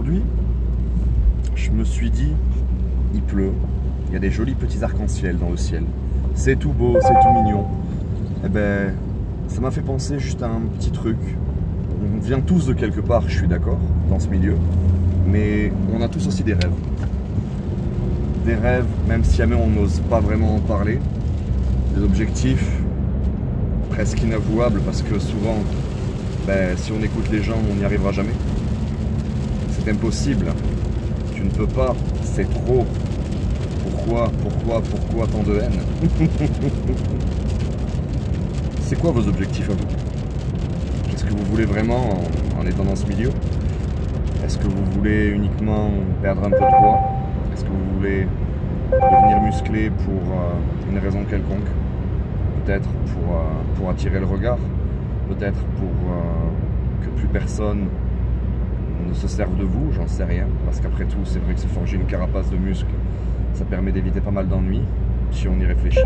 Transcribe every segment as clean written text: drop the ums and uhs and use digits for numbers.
aujourd'hui, je me suis dit, il pleut, il y a des jolis petits arcs-en-ciel dans le ciel. C'est tout beau, c'est tout mignon. Et ben, ça m'a fait penser juste à un petit truc. On vient tous de quelque part, je suis d'accord, dans ce milieu. Mais on a tous aussi des rêves. Des rêves, même si jamais on n'ose pas vraiment en parler. Des objectifs presque inavouables parce que souvent, ben, si on écoute les gens, on n'y arrivera jamais. C'est impossible. Tu ne peux pas, c'est trop. Pourquoi tant de haine? C'est quoi vos objectifs à vous? Qu'est-ce que vous voulez vraiment en étant dans ce milieu? Est-ce que vous voulez uniquement perdre un peu de poids? Est-ce que vous voulez devenir musclé pour une raison quelconque? Peut-être pour attirer le regard? Peut-être pour que plus personne ne se serve de vous? J'en sais rien. Parce qu'après tout, c'est vrai que se forger une carapace de muscles, ça permet d'éviter pas mal d'ennuis, si on y réfléchit.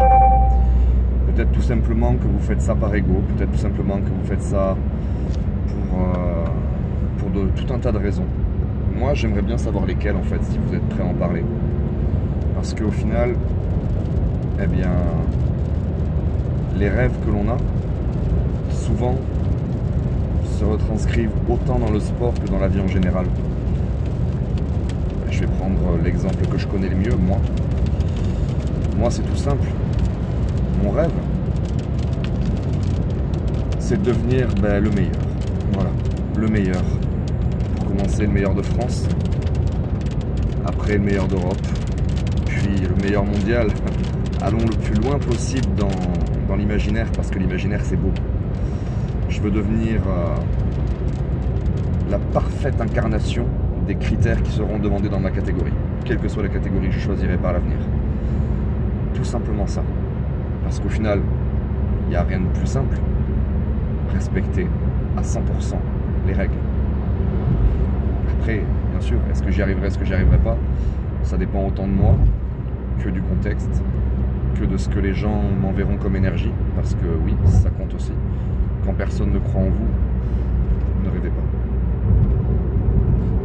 Peut-être tout simplement que vous faites ça par ego, peut-être tout simplement que vous faites ça pour tout un tas de raisons. Moi, j'aimerais bien savoir lesquelles, en fait, si vous êtes prêt à en parler. Parce qu'au final, eh bien, les rêves que l'on a, souvent, se retranscrivent autant dans le sport que dans la vie en général. Je vais prendre l'exemple que je connais le mieux, moi. Moi, c'est tout simple. Mon rêve, c'est de devenir le meilleur. Voilà, le meilleur. Pour commencer, le meilleur de France. Après, le meilleur d'Europe. Puis, le meilleur mondial. Allons le plus loin possible dans l'imaginaire, parce que l'imaginaire, c'est beau. Je veux devenir la parfaite incarnation des critères qui seront demandés dans ma catégorie, quelle que soit la catégorie que je choisirai par l'avenir. Tout simplement ça. Parce qu'au final, il n'y a rien de plus simple. Respecter à 100% les règles. Après, bien sûr, est-ce que j'y arriverai, est-ce que j'y arriverai pas? Ça dépend autant de moi que du contexte, que de ce que les gens m'enverront comme énergie. Parce que oui, ça compte aussi. Quand personne ne croit en vous, ne rêvez pas.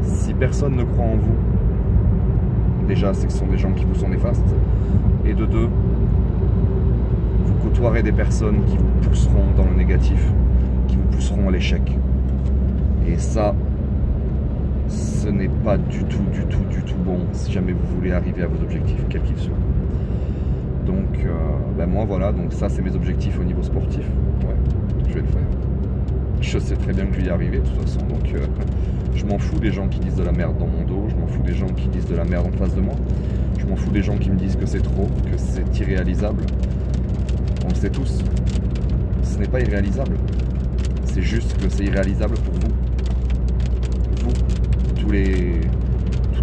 Si personne ne croit en vous, déjà, c'est que ce sont des gens qui vous sont néfastes. Et de deux, vous côtoierez des personnes qui vous pousseront dans le négatif, qui vous pousseront à l'échec. Et ça, ce n'est pas du tout bon si jamais vous voulez arriver à vos objectifs, quels qu'ils soient. Donc, moi, voilà, donc ça, c'est mes objectifs au niveau sportif. Ouais, je vais le faire. Je sais très bien que je vais y arriver, de toute façon, donc je m'en fous des gens qui disent de la merde dans mon dos, je m'en fous des gens qui disent de la merde en face de moi, je m'en fous des gens qui me disent que c'est trop, que c'est irréalisable. On le sait tous, ce n'est pas irréalisable, c'est juste que c'est irréalisable pour vous. Vous, toutes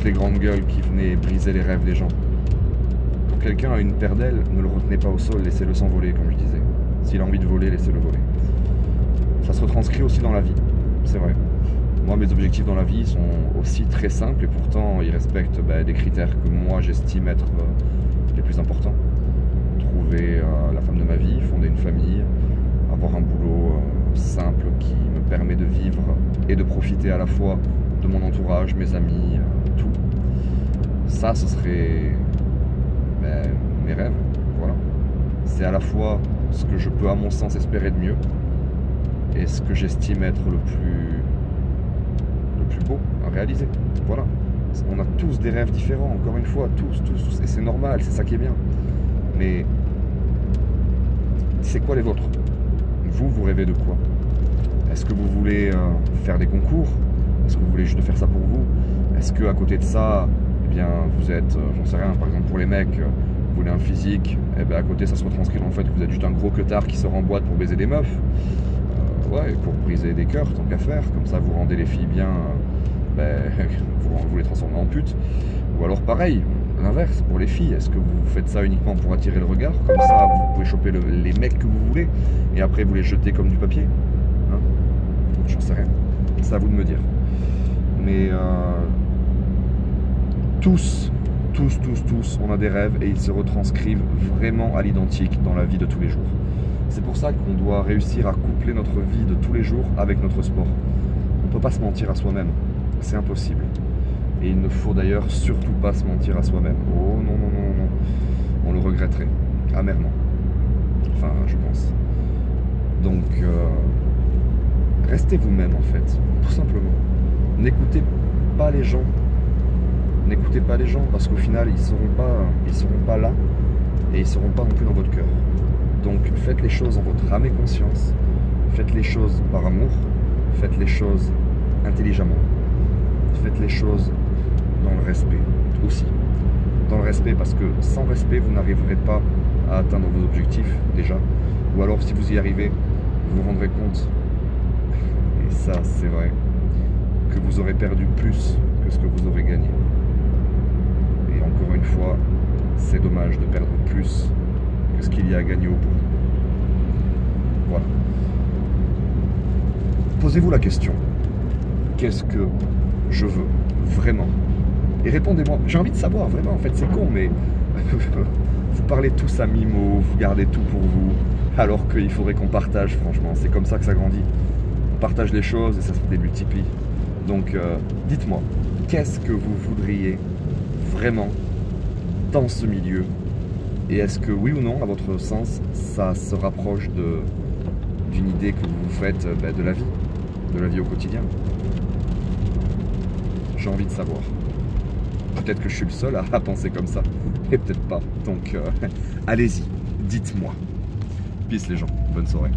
les grandes gueules qui venaient briser les rêves des gens. Quand quelqu'un a une paire d'ailes, ne le retenez pas au sol, laissez-le s'envoler, comme je disais. S'il a envie de voler, laissez-le voler. Ça se retranscrit aussi dans la vie, c'est vrai. Moi, mes objectifs dans la vie sont aussi très simples et pourtant ils respectent des critères que moi j'estime être les plus importants. Trouver la femme de ma vie, fonder une famille, avoir un boulot simple qui me permet de vivre et de profiter à la fois de mon entourage, mes amis, tout. Ça, ce serait mes rêves, voilà. C'est à la fois ce que je peux à mon sens espérer de mieux et ce que j'estime être le plus beau à réaliser. Voilà. On a tous des rêves différents, encore une fois, tous, et c'est normal, c'est ça qui est bien. Mais c'est quoi les vôtres? Vous rêvez de quoi? Est-ce que vous voulez faire des concours? Est-ce que vous voulez juste faire ça pour vous? Est-ce que à côté de ça, eh bien, vous êtes, j'en sais rien, par exemple pour les mecs, vous voulez un physique, et bien à côté ça se retranscrit dans le fait que vous êtes juste un gros queutard qui sort en boîte pour baiser des meufs. Ouais, pour briser des cœurs, tant qu'à faire, comme ça vous rendez les filles bien, vous les transformez en putes. Ou alors pareil, l'inverse, pour les filles, est-ce que vous faites ça uniquement pour attirer le regard? Comme ça vous pouvez choper les mecs que vous voulez, et après vous les jetez comme du papier, hein? J'en sais rien, c'est à vous de me dire. Mais tous, on a des rêves et ils se retranscrivent vraiment à l'identique dans la vie de tous les jours. C'est pour ça qu'on doit réussir à coupler notre vie de tous les jours avec notre sport. On ne peut pas se mentir à soi-même, c'est impossible. Et il ne faut d'ailleurs surtout pas se mentir à soi-même. Oh non, non, non, non. On le regretterait amèrement. Enfin, je pense. Donc, restez vous-même en fait, tout simplement. N'écoutez pas les gens. N'écoutez pas les gens parce qu'au final, ils seront pas là et ils seront pas non plus dans votre cœur. Donc, faites les choses en votre âme et conscience. Faites les choses par amour. Faites les choses intelligemment. Faites les choses dans le respect aussi. Dans le respect parce que sans respect, vous n'arriverez pas à atteindre vos objectifs déjà. Ou alors si vous y arrivez, vous vous rendrez compte, et ça c'est vrai, que vous aurez perdu plus que ce que vous aurez gagné. Et encore une fois, c'est dommage de perdre plus que ce qu'il y a à gagner au bout. Voilà. Posez-vous la question, qu'est-ce que je veux vraiment? Et répondez-moi, j'ai envie de savoir vraiment, en fait c'est con, mais vous parlez tous à mi-mot, vous gardez tout pour vous, alors qu'il faudrait qu'on partage, franchement, c'est comme ça que ça grandit. On partage les choses et ça se démultiplie. Donc dites-moi, qu'est-ce que vous voudriez vraiment dans ce milieu? Et est-ce que oui ou non, à votre sens, ça se rapproche d'une idée que vous vous faites de la vie au quotidien? J'ai envie de savoir. Peut-être que je suis le seul à penser comme ça, et peut-être pas. Donc, allez-y, dites-moi. Peace les gens, bonne soirée.